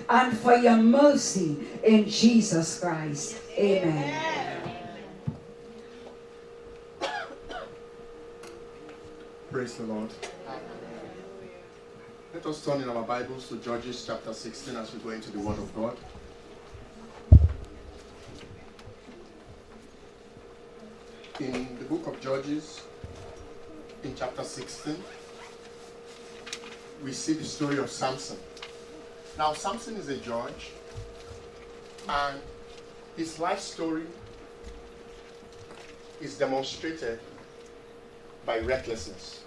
and for your mercy in Jesus Christ. Amen. Praise the Lord. Let us turn in our Bibles to Judges chapter 16 as we go into the Word of God. In the book of Judges, in chapter 16, we see the story of Samson. Now, Samson is a judge, and his life story is demonstrated by recklessness.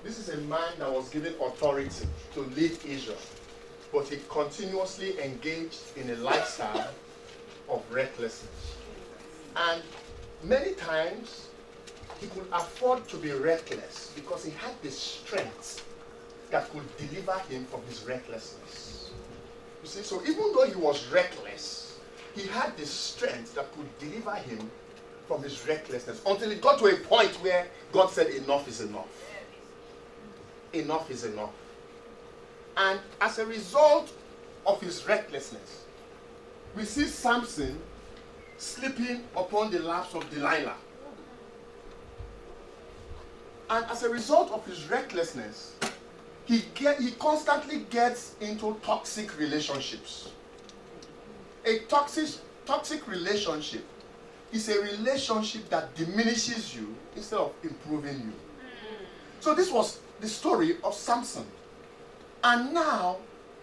This is a man that was given authority to lead Israel, but he continuously engaged in a lifestyle of recklessness. And many times, he could afford to be reckless because he had the strength that could deliver him from his recklessness. You see, so even though he was reckless, he had the strength that could deliver him from his recklessness until it got to a point where God said, enough is enough. Enough is enough. And as a result of his recklessness, we see Samson sleeping upon the laps of Delilah. And as a result of his recklessness, he constantly gets into toxic relationships. A toxic relationship is a relationship that diminishes you instead of improving you. So this was the story of Samson. And now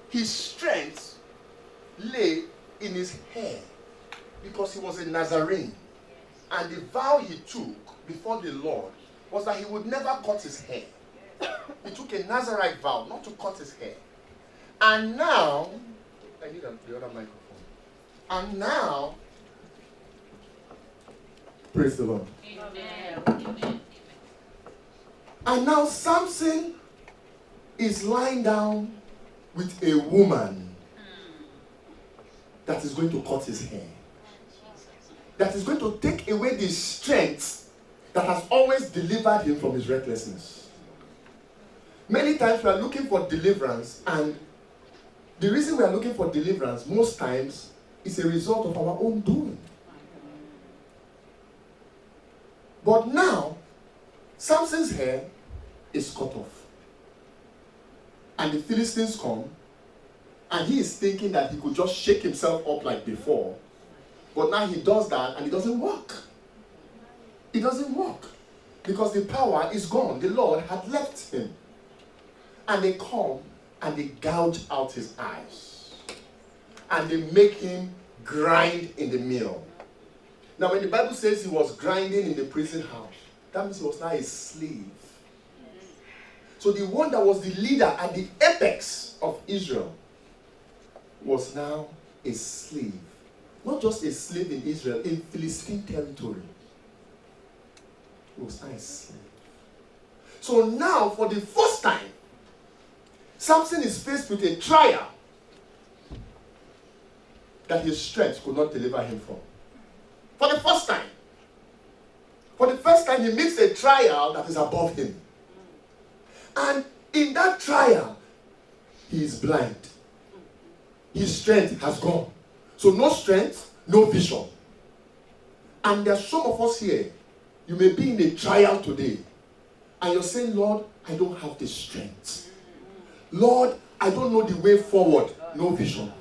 his strength lay in his hair because he was a Nazarene. And the vow he took before the Lord was that he would never cut his hair. He took a Nazarite vow not to cut his hair. And now, I need the other microphone. And now, praise the Lord. Amen. And now Samson is lying down with a woman that is going to cut his hair. That is going to take away the strength that has always delivered him from his recklessness. Many times we are looking for deliverance, and the reason we are looking for deliverance most times is a result of our own doing. But now, Samson's hair is cut off. And the Philistines come, and he is thinking that he could just shake himself up like before. But now he does that, and it doesn't work. It doesn't work. Because the power is gone. The Lord had left him. And they come, and they gouge out his eyes. And they make him grind in the mill. Now, when the Bible says he was grinding in the prison house, that means he was now a slave. So the one that was the leader at the apex of Israel was now a slave. Not just a slave in Israel, in Philistine territory. He was now a slave. So now, for the first time, Samson is faced with a trial that his strength could not deliver him from. For the first time. For the first time, he meets a trial that is above him. And in that trial, he is blind. His strength has gone. So no strength, no vision. And there are some of us here, you may be in a trial today, and you're saying, Lord, I don't have the strength. Lord, I don't know the way forward, no vision.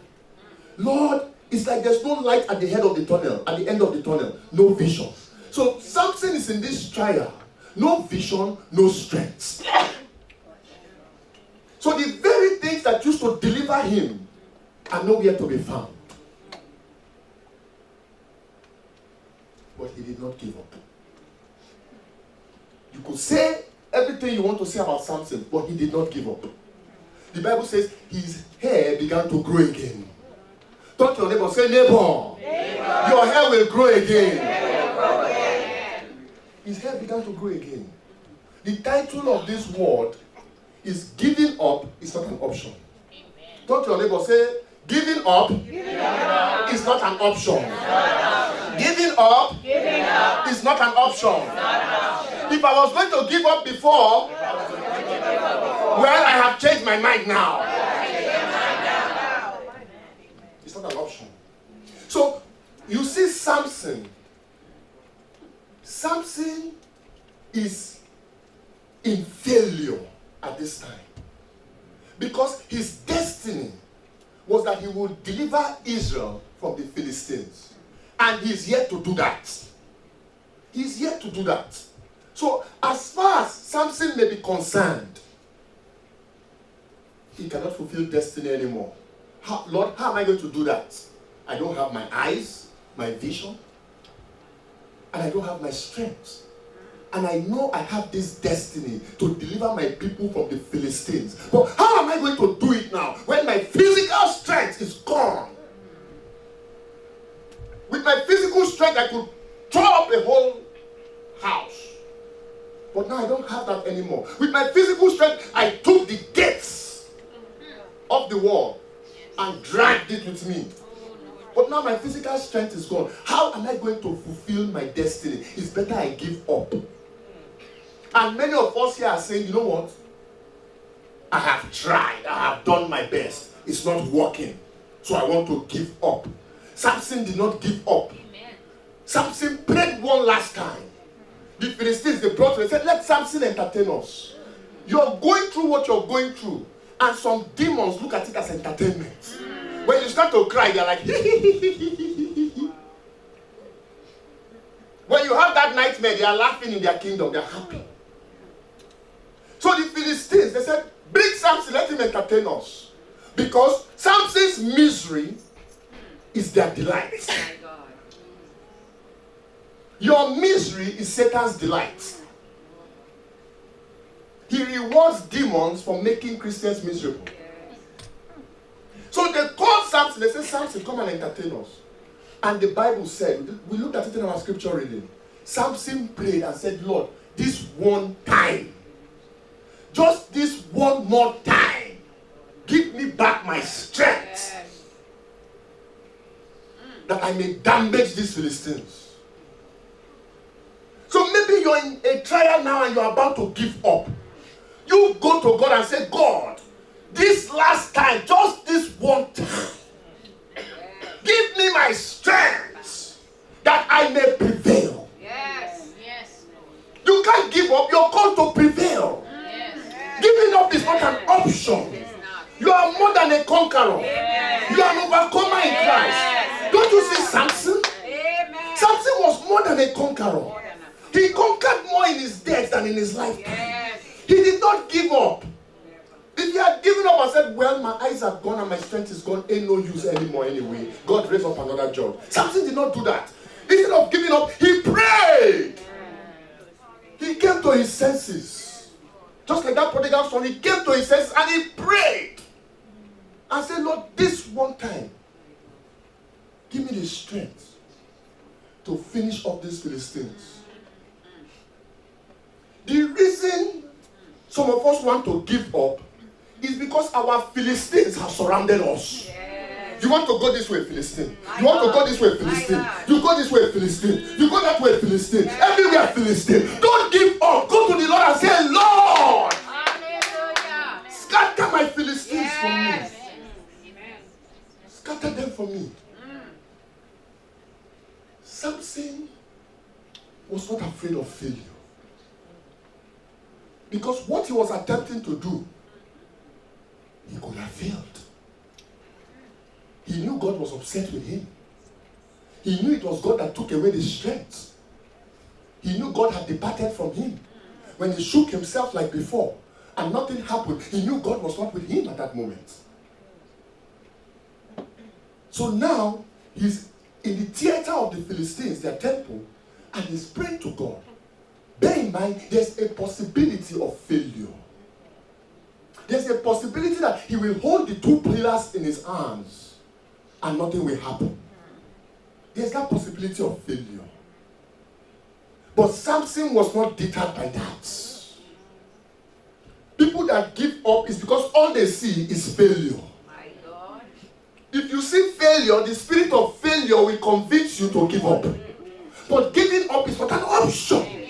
Lord, it's like there's no light at the head of the tunnel, at the end of the tunnel, no vision. So Samson is in this trial, no vision, no strength. So the very things that used to deliver him are nowhere to be found. But he did not give up. You could say everything you want to say about Samson, but he did not give up. The Bible says his hair began to grow again. Talk to your neighbor, say, neighbor, your hair will grow again. His hair began to grow again. The title of this word is giving up is not an option. Talk to your neighbor, say, giving up is not an option. Giving up is not an option. If I was going to give up before, well, I have changed my mind now. is in failure at this time. Because his destiny was that he would deliver Israel from the Philistines. And he's yet to do that. He's yet to do that. So as far as Samson may be concerned, he cannot fulfill destiny anymore. Lord, how am I going to do that? I don't have my eyes, my vision, and I don't have my strength. And I know I have this destiny to deliver my people from the Philistines. But how am I going to do it now when my physical strength is gone? With my physical strength, I could throw up a whole house. But now I don't have that anymore. With my physical strength, I took the gates of the wall and dragged it with me. But now my physical strength is gone. How am I going to fulfill my destiny? It's better I give up. And many of us here are saying, you know what? I have tried. I have done my best. It's not working. So I want to give up. Samson did not give up. Amen. Samson prayed one last time. The Philistines, they brought him and said, let Samson entertain us. You're going through what you're going through. And some demons look at it as entertainment. When you start to cry, they're like, when you have that nightmare, they are laughing in their kingdom. They're happy. So the Philistines, they said, bring Samson, let him entertain us. Because Samson's misery is their delight. Your misery is Satan's delight. He rewards demons for making Christians miserable. So they called Samson, they said, Samson, come and entertain us. And the Bible said, we looked at it in our scripture reading. Samson prayed and said, Lord, this one time, just this one more time, give me back my strength, that I may damage these Philistines. So maybe you're in a trial now and you're about to give up. You go to God and say, God, this last time, just this one time, give me my strength that I may prevail. Yes. Yes. You can't give up, you're called to prevail. Yes. Giving up is not an option. You are more than a conqueror. Yes. You are an overcomer in Christ. Yes. Don't you see Samson? Amen. Samson was more than a conqueror. He conquered more in his death than in his lifetime. Yes. He did not give up. If he had given up and said, well, my eyes are gone and my strength is gone, ain't no use anymore anyway, God raised up another judge. Samson did not do that. Instead of giving up, he prayed. He came to his senses. Just like that prodigal son, he came to his senses and he prayed. And said, Lord, this one time, give me the strength to finish off these Philistines. The reason some of us want to give up is because our Philistines have surrounded us. Yes. You want to go this way, Philistine. You want to go this way, Philistine. You go this way, Philistine. You go that way, Philistine. Yes. Everywhere, Philistine. Don't give up. Go to the Lord and say, Lord, hallelujah, scatter my Philistines for me. Scatter them for me. Samson was not afraid of failure. Because what he was attempting to do, he could have failed. He knew God was upset with him. He knew it was God that took away the strength. He knew God had departed from him. When he shook himself like before and nothing happened, he knew God was not with him at that moment. So now he's in the theater of the Philistines, their temple, and he's praying to God. Bear in mind, there's a possibility of failure. There's a possibility that he will hold the two pillars in his arms and nothing will happen. There's that possibility of failure. But Samson was not deterred by that. People that give up is because all they see is failure. My God. If you see failure, the spirit of failure will convince you to give up. But giving up is not an option.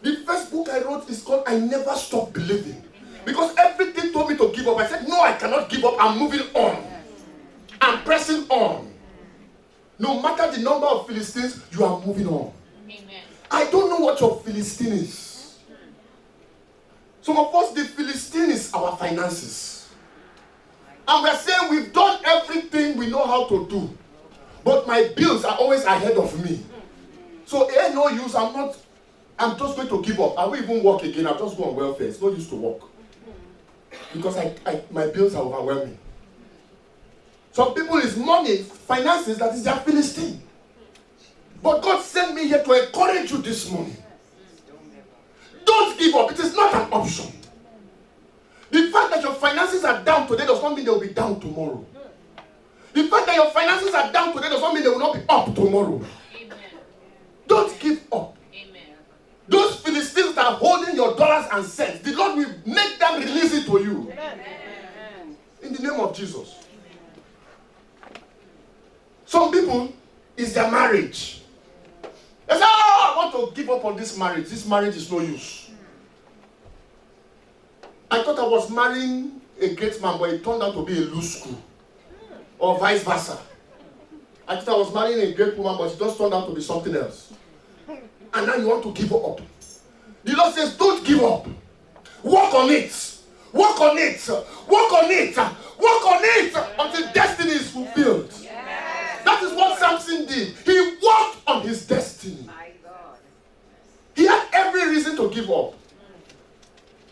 The first book I wrote is called I Never Stop Believing. Because everything told me to give up. I said, no, I cannot give up. I'm moving on. I'm pressing on. No matter the number of Philistines, you are moving on. I don't know what your Philistine is. Some of us, the Philistine is our finances. And we're saying we've done everything we know how to do. But my bills are always ahead of me. So ain't no use, I'm just going to give up. I will even work again. I'll just go on welfare. It's no use to work. Because my bills are overwhelming. Some people is money, finances, that is their Philistine. But God sent me here to encourage you this morning. Don't give up. It is not an option. The fact that your finances are down today does not mean they will be down tomorrow. The fact that your finances are down today does not mean they will not be up tomorrow. Amen. Don't give up. Amen. Those Philistines that are holding your dollars and cents, the Lord will make them release it to you. Amen. In the name of Jesus. Some people, it's their marriage. They say, I want to give up on this marriage. This marriage is no use. I thought I was marrying a great man, but it turned out to be a loose screw. Or vice versa. I thought I was marrying a great woman, but it just turned out to be something else. And now you want to give up. The Lord says, don't give up. Work on it. Work on it. Work on it. Work on it until destiny is fulfilled. That is what Samson did. He worked on his destiny. He had every reason to give up.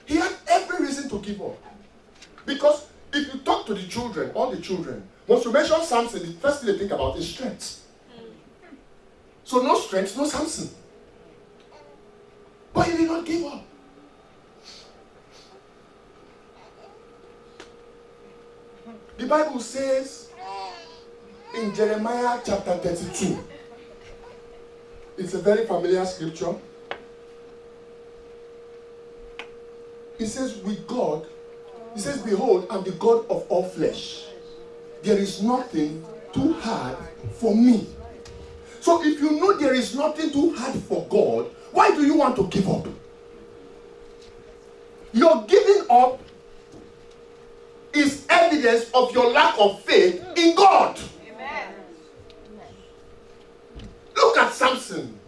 He had every reason to give up. Because if you talk to the children, all the children, once you mention Samson, the first thing they think about is strength. So no strength, no Samson. But he did not give up. The Bible says in Jeremiah chapter 32, it's a very familiar scripture. It says, with God, he says, behold, I'm the God of all flesh. There is nothing too hard for me. So if you know there is nothing too hard for God, why do you want to give up? Your giving up is evidence of your lack of faith in God. Amen. Look at Samson.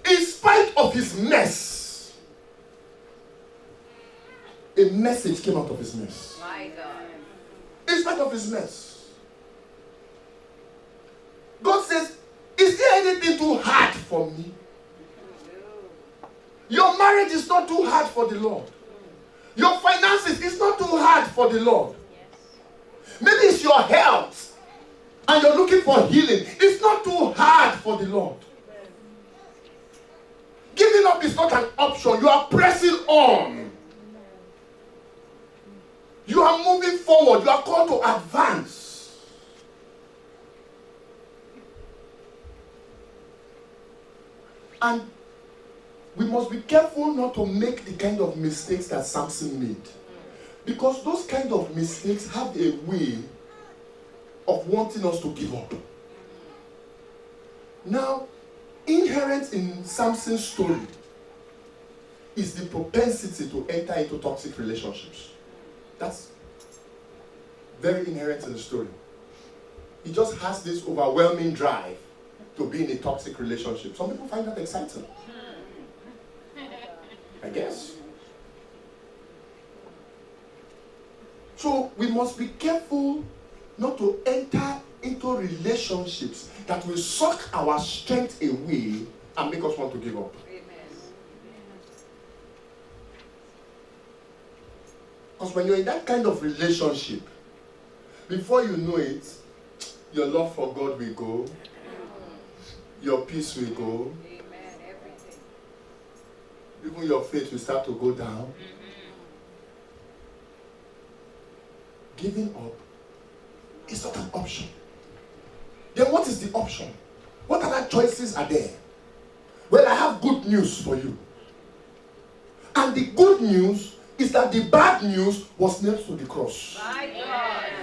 In spite of his mess, a message came out of his mess. My God. In spite of his mess. God says, is there anything too hard for me? Your marriage is not too hard for the Lord. Your finances is not too hard for the Lord. Maybe it's your health and you're looking for healing. It's not too hard for the Lord. Giving up is not an option. You are pressing on. You are moving forward. You are called to advance. And we must be careful not to make the kind of mistakes that Samson made. Because those kind of mistakes have a way of wanting us to give up. Now, inherent in Samson's story is the propensity to enter into toxic relationships. That's very inherent in the story. He just has this overwhelming drive to be in a toxic relationship. Some people find that exciting. I guess. So we must be careful not to enter into relationships that will suck our strength away and make us want to give up. Because when you're in that kind of relationship, before you know it, your love for God will go, your peace will go, even your faith will start to go down. Giving up is not an option. Then what is the option? What other choices are there? Well, I have good news for you. And the good news is that the bad news was nailed to the cross.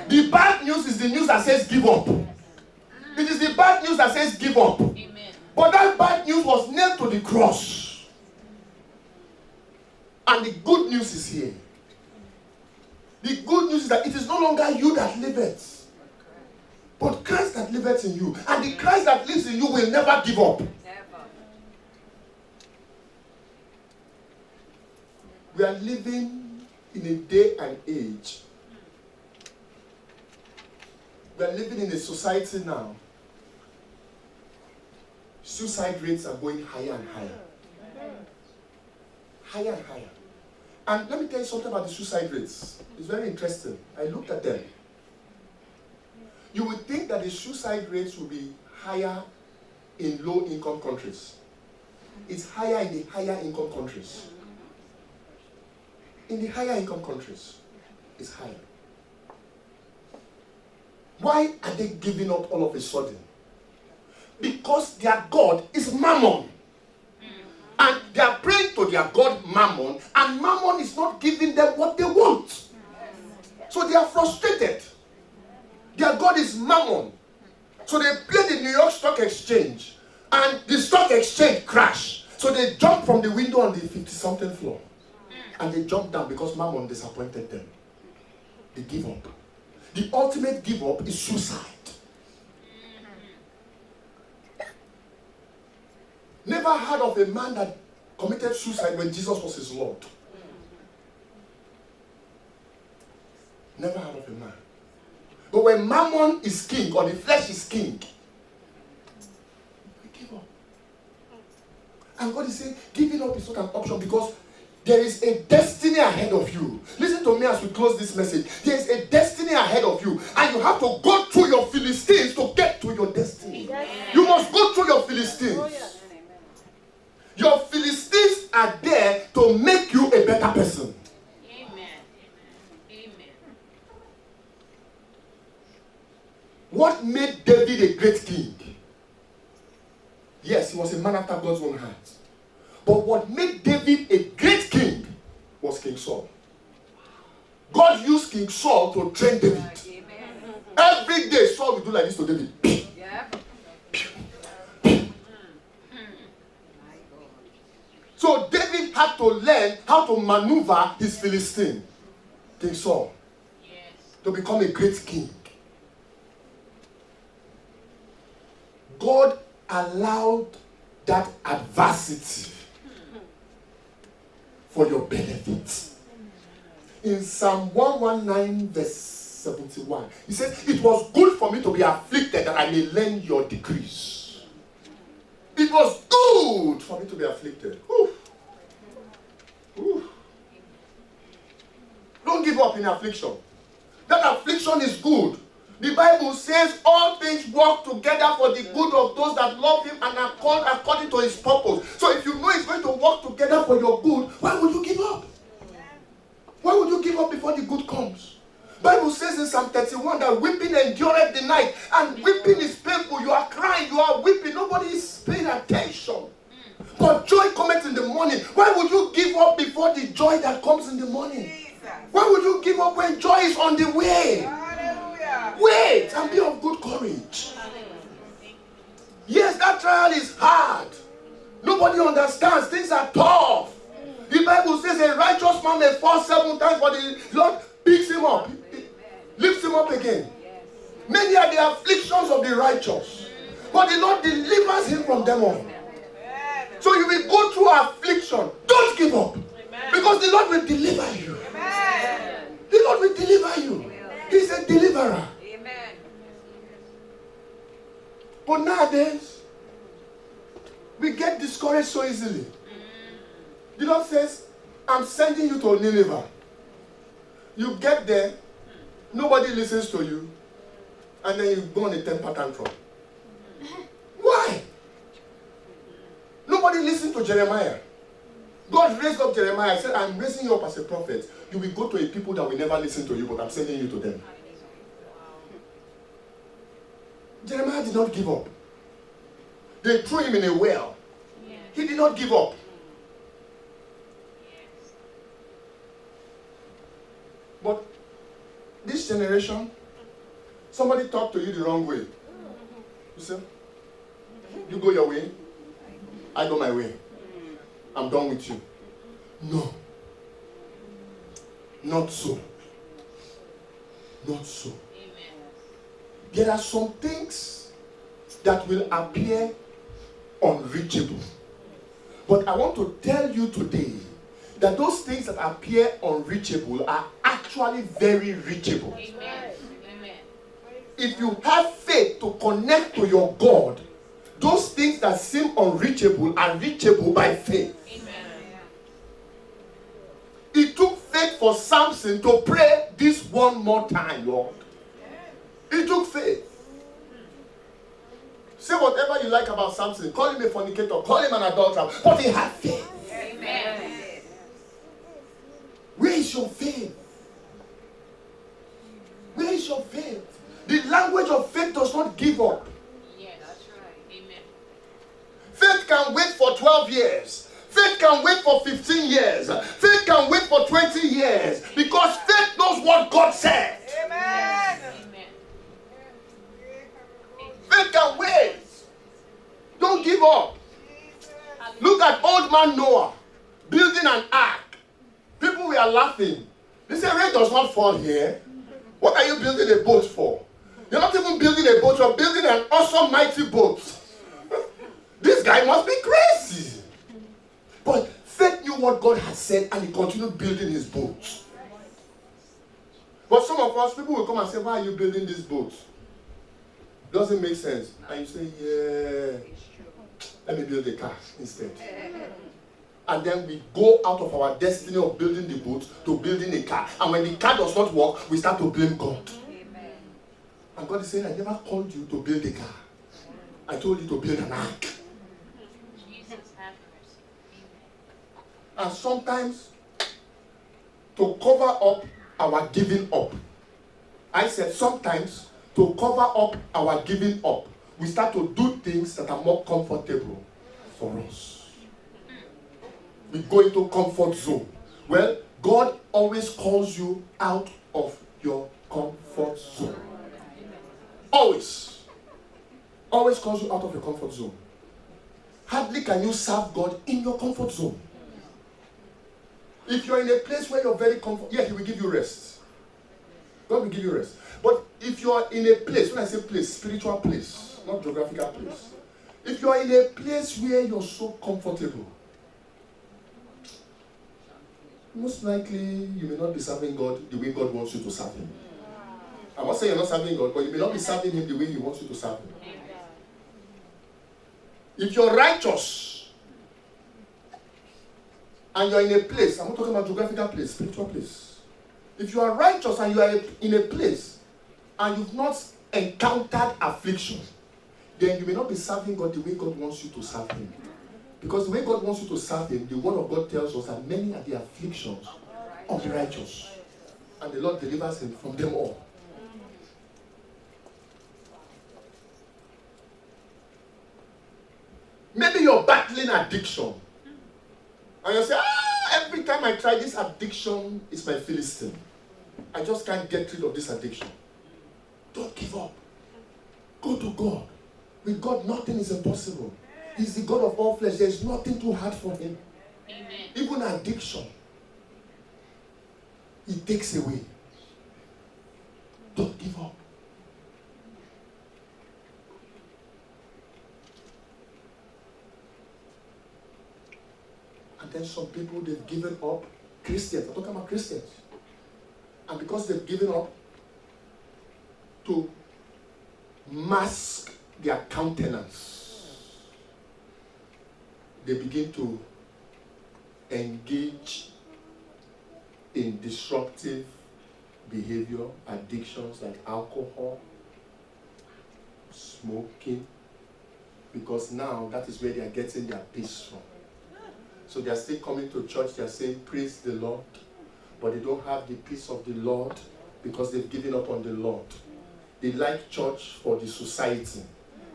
The bad news is the news that says give up. It is the bad news that says give up. Amen. But that bad news was nailed to the cross. And the good news is here. The good news is that it is no longer you that liveth, but Christ that liveth in you. And the Christ that lives in you will never give up. Never. We are living in a day and age. We are living in a society now. Suicide rates are going higher and higher. Higher and higher. And let me tell you something about the suicide rates. It's very interesting. I looked at them. You would think that the suicide rates will be higher in low-income countries. It's higher in the higher income countries. In the higher income countries, it's higher. Why are they giving up all of a sudden? Because their God is Mammon. And they are praying to their God Mammon, and Mammon is not giving them what they want. So they are frustrated. Their God is Mammon. So they play the New York Stock Exchange, and the stock exchange crashed. So they jump from the window on the 50-something floor. And they jump down because Mammon disappointed them. They give up. The ultimate give up is suicide. Never heard of a man that committed suicide when Jesus was his Lord. Never heard of a man. But when Mammon is king, or the flesh is king, we give up. And God is saying, giving up is not an option, because there is a destiny ahead of you. Listen to me as we close this message. There is a destiny ahead of you, and you have to go through your Philistines to get to your destiny. You must go through your Philistines. Your Philistines are there to make you a better person. Amen. Amen. What made David a great king? Yes, he was a man after God's own heart. But what made David a great king was King Saul. God used King Saul to train David. Every day Saul would do like this to David. So David had to learn how to maneuver his Philistine, King Saul, to become a great king. God allowed that adversity for your benefit. In Psalm 119 verse 71, he says, it was good for me to be afflicted that I may learn your decrees. It was good for me to be afflicted. Oof. Oof. Don't give up in affliction. That affliction is good. The Bible says all things work together for the good of those that love him and are called according to his purpose. So if you know it's going to work together for your good, why would you give up? Why would you give up before the good comes? Bible says in Psalm 31 that weeping endureth the night, and weeping is painful. You are crying, you are weeping, nobody is paying attention. But joy cometh in the morning. Why would you give up before the joy that comes in the morning? Why would you give up when joy is on the way? Hallelujah. Wait and be of good courage. Yes, that trial is hard. Nobody understands. Things are tough. The Bible says a righteous man may fall 7 times, but the Lord picks him up, lifts him up again. Many are the afflictions of the righteous, but the Lord delivers him from them all. So you will go through affliction. Don't give up, because the Lord will deliver you. The Lord will deliver you. He's a deliverer. But nowadays, we get discouraged so easily. The Lord says, I'm sending you to Nineveh. You get there, nobody listens to you, and then you go on a temper tantrum. Why? Nobody listened to Jeremiah. God raised up Jeremiah and said, I'm raising you up as a prophet. You will go to a people that will never listen to you, but I'm sending you to them. Jeremiah did not give up. They threw him in a well. He did not give up. But this generation, somebody talked to you the wrong way. You say, you go your way, I go my way. I'm done with you. No. Not so. Not so. There are some things that will appear unreachable. But I want to tell you today, that those things that appear unreachable are actually very reachable. Amen. Amen. If you have faith to connect to your God, those things that seem unreachable are reachable by faith. Amen. It took faith for Samson to pray this one more time, Lord. It took faith. Say whatever you like about Samson. Call him a fornicator. Call him an adulterer. But he had faith. Amen. Where is your faith? Where is your faith? The language of faith does not give up. Yes, that's right. Amen. Faith can wait for 12 years. Faith can wait for 15 years. Faith can wait for 20 years. Because faith knows what God said. Amen. Faith can wait. Don't give up. Look at old man Noah building an ark. People were laughing. They said, rain does not fall here. What are you building a boat for? You're not even building a boat, you're building an awesome, mighty boat. This guy must be crazy. But faith knew what God had said and he continued building his boat. But some of us, people will come and say, why are you building this boat? Doesn't make sense. And you say, yeah, let me build a car instead. And then we go out of our destiny of building the boat to building a car. And when the car does not work, we start to blame God. Amen. And God is saying, I never called you to build a car. I told you to build an ark. Jesus have mercy. And sometimes, to cover up our giving up, I said sometimes, to cover up our giving up, we start to do things that are more comfortable for us. We go into comfort zone. Well, God always calls you out of your comfort zone. Always. Always calls you out of your comfort zone. Hardly can you serve God in your comfort zone. If you're in a place where you're very comfortable, yeah, He will give you rest. God will give you rest. But if you are in a place, when I say place, spiritual place, not geographical place. If you are in a place where you're so comfortable, most likely you may not be serving God the way God wants you to serve Him. I'm not saying you're not serving God, but you may not be serving Him the way He wants you to serve Him. If you're righteous and you're in a place, I'm not talking about geographical place, spiritual place. If you are righteous and you are in a place and you've not encountered affliction, then you may not be serving God the way God wants you to serve Him. Because the way God wants you to serve Him, the Word of God tells us that many are the afflictions of the righteous. And the Lord delivers him from them all. Maybe you're battling addiction. And you say, every time I try this addiction, it's my Philistine. I just can't get rid of this addiction. Don't give up. Go to God. With God, nothing is impossible. He's the God of all flesh. There's nothing too hard for Him. Amen. Even addiction, He takes away. Don't give up. And then some people, they've given up. Christians, I'm talking about Christians. And because they've given up to mask their countenance, they begin to engage in disruptive behavior, addictions like alcohol, smoking, because now that is where they are getting their peace from. So they are still coming to church, they are saying, praise the Lord, but they don't have the peace of the Lord because they've given up on the Lord. They like church for the society.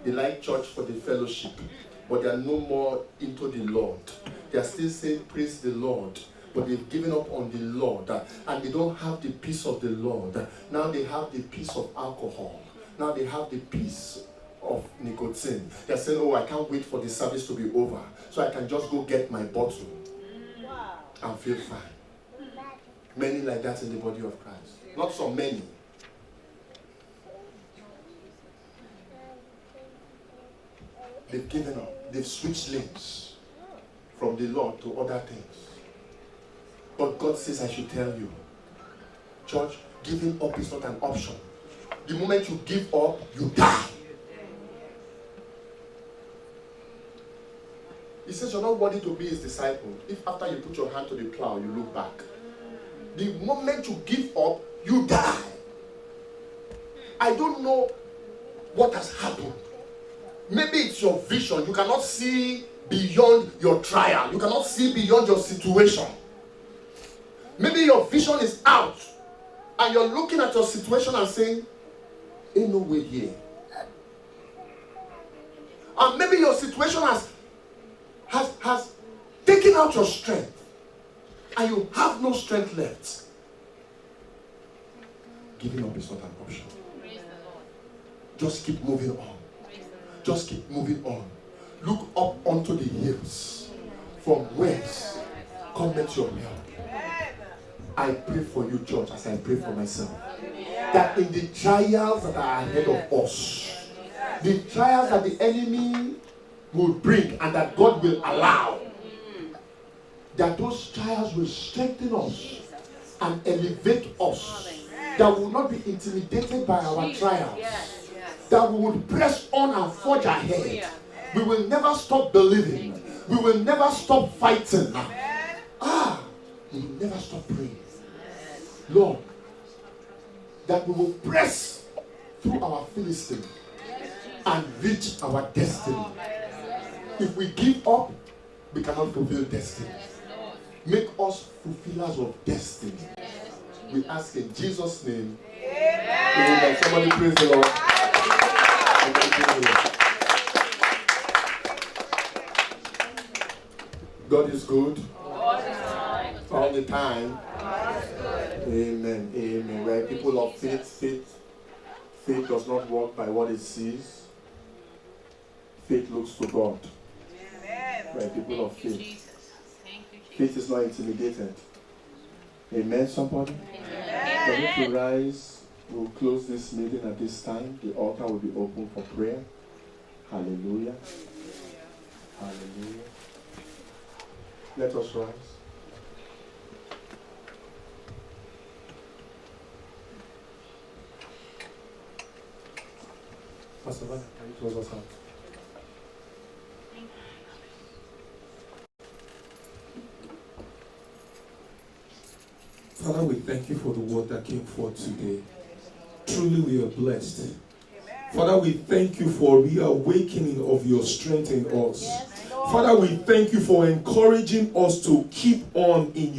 They like church for the fellowship, but they are no more into the Lord. They are still saying, praise the Lord, but they've given up on the Lord, and they don't have the peace of the Lord. Now they have the peace of alcohol. Now they have the peace of nicotine. They're saying, oh, I can't wait for the service to be over, so I can just go get my bottle and feel fine. Many like that in the body of Christ. Not so many. They've given up. They've switched lanes from the Lord to other things. But God says I should tell you, church, giving up is not an option. The moment you give up, you die. He says you're not worthy to be his disciple if after you put your hand to the plow, you look back. The moment you give up, you die. I don't know what has happened. Maybe it's your vision. You cannot see beyond your trial. You cannot see beyond your situation. Maybe your vision is out and you're looking at your situation and saying, ain't no way here. And maybe your situation has taken out your strength and you have no strength left. Giving up is not an option. Praise the Lord. Just keep moving on. Praise the Lord. Just keep moving on. Look up onto the hills. From whence cometh your help. I pray for you, church, as I pray for myself, that in the trials that are ahead of us, the trials that the enemy will bring and that God will allow, that those trials will strengthen us and elevate us, that we will not be intimidated by our trials, that we will press on and forge ahead. We will never stop believing. We will never stop fighting. We will never stop praying. Lord, that we will press through our Philistine and reach our destiny. If we give up, we cannot fulfill destiny. Make us fulfillers of destiny. We ask in Jesus' name. Amen. Somebody praise the Lord. Somebody praise the Lord. God is good all the time. Amen. Amen. We're people of faith. Faith does not walk by what it sees. Faith looks to God. We're people of faith. Thank you, Jesus. Faith is not intimidated. Amen, somebody? For you to rise, we'll close this meeting at this time. The altar will be open for prayer. Hallelujah. Hallelujah. Let us rise. Pastor Van, can you close us out? Father, we thank you for the word that came forth today. Truly we are blessed. Father, we thank you for reawakening of your strength in us. Father, we thank you for encouraging us to keep on in your